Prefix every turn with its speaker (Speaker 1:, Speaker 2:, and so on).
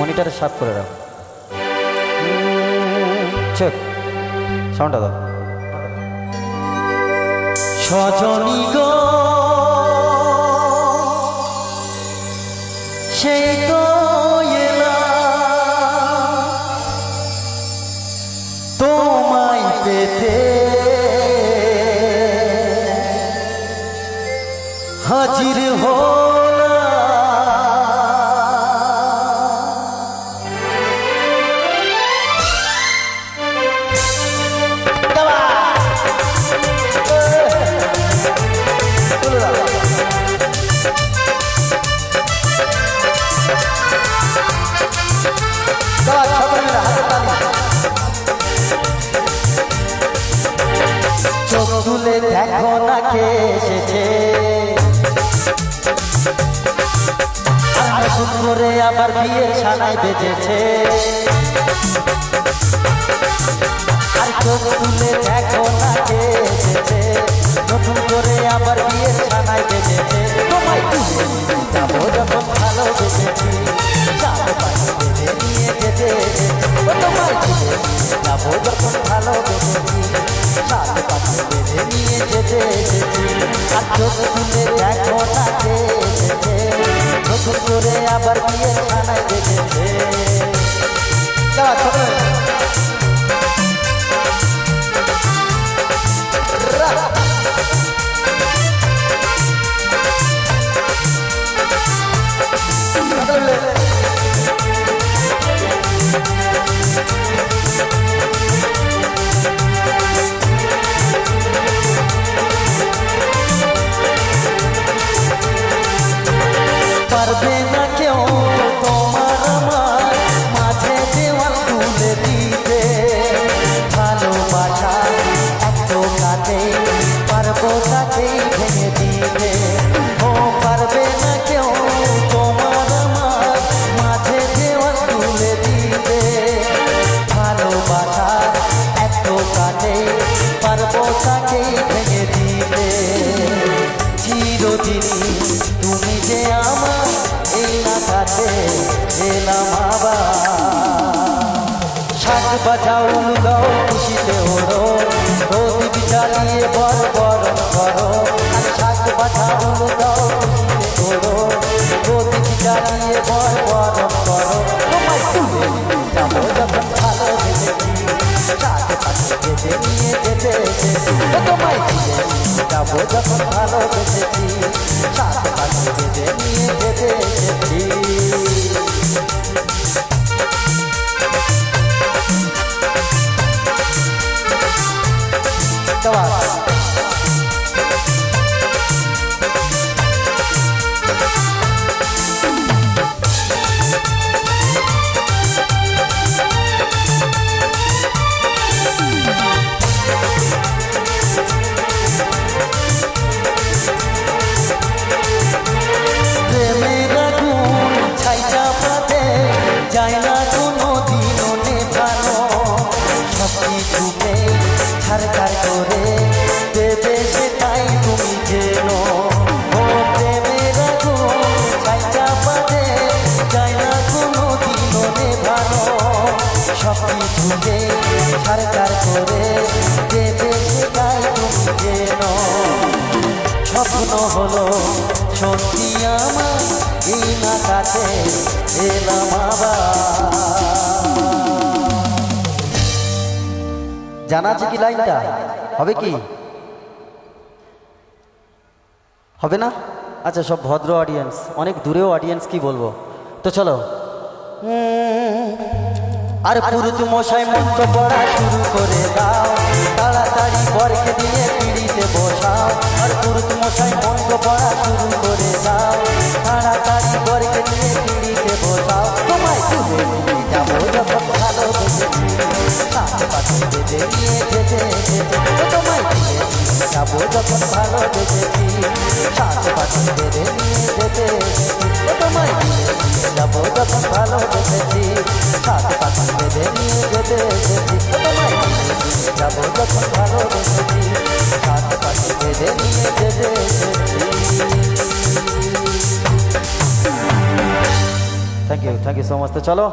Speaker 1: মনিটরে সাফ করে দাও। চেক সাউন্ডটা দাও। সজনী গো সেই তো এলা তোমায় পেতে হাজির হলা চোখ তুলে দেখো না কে এসেছে, নতুন করে আবার বিয়ের সানাই বেজেছে। আর চোখ তুলে দেখো না কে এসেছে, নতুন করে আবার বিয়ের সানাই বেজেছে। তোমায় তুলে যাবো যখন ভালোবেসেছি, চার পাশে বেঁধে নিয়ে যেতে তোমায় তুলে যাবো যখন ভালোবেসেছি, চার পাশে বেঁধে নিয়ে যেতে এসেছি। আর চোখ তুলে দেখো না কে এসেছে, নতুন করে আবার বিয়ের খানায় বেঁধেছে। পারবে না কেউ তোমার আমার মাঝে দেওয়াল তুলে দিতে, ভালোবাসা এত কাটে পারবো তাকে ভেঙে দিতে। ও পারবে না কেউ তোমার আমার মাঝে দেওয়াল তুলে দিতে, ভালোবাসা এত কাটে পারবো তাকে ভেঙে দিতে। চিরদিনই তুমি যে আমার এই নাকাতে এলাম আবার, শাক বাজাও দাও খুশিতে ওড়ো, প্রদীপ জ্বালিয়ে বর বরণ করো। আর শাক বাজাও দাও খুশিতে ওড়ো, প্রদীপ জ্বালিয়ে বর বরণ করো। তোমায় তুলে যাবো যখন ভালোবেসেছি, শাক পাশে বেঁধে নিয়ে যেতে এসেছি। তোমায় তুলে যাবো যখন ভালোবেসেছি, শাক পাশে বেঁধে নিয়ে যেতে এসেছি। যায় না কোনো দিনও নেভানো, সব কিছুকে ছাড়কার করে দেবে সেটাই তুমি যেন। ও প্রেমের আগুন ছাইটা বাঁধে, যায় না কোনো দিনও নেভানো, সব কিছুকে ছাড়কার করে দেবে সেটাই তুমি যেন। স্বপ্ন হলো সত্যি আমার এই নাকাতে এলাম আবার। জানা আছে কি লাইনটা? হবে কি হবে না? আচ্ছা, সব ভদ্র অডিয়েন্স, অনেক দূরেও অডিয়েন্স, কি বলবো। তো চলো। আর পুরুত মশাই মন্ত্র পড়া শুরু করে দাও, তাড়াতাড়ি বরকে দিয়ে পিড়িতে বসাও। আর পুরুত মশাই মন্ত্র পড়া শুরু করে দাও, তাড়াতাড়ি বরকে দিয়ে পিড়িতে বসাও। তোমায় তুলে নিয়ে যাবো যখন ভালোবেসেছি, সাত পাশে বেঁধে নিয়ে যেতে এসেছি। তোমায় তুলে নিয়ে যাবো যখন ভালোবেসেছি, সাত পাশে বেঁধে নিয়ে যেতে এসেছি। তোমায় তুলে নিয়ে যাবো যখন ভালোবেসেছি, সাত পাশে বেঁধে নিয়ে যেতে এসেছি। তোমায় তুলে নিয়ে যাবো যখন ভালোবেসেছি, সাত পাশে বেঁধে নিয়ে যেতে এসেছি। Thank you so much. তো চলো।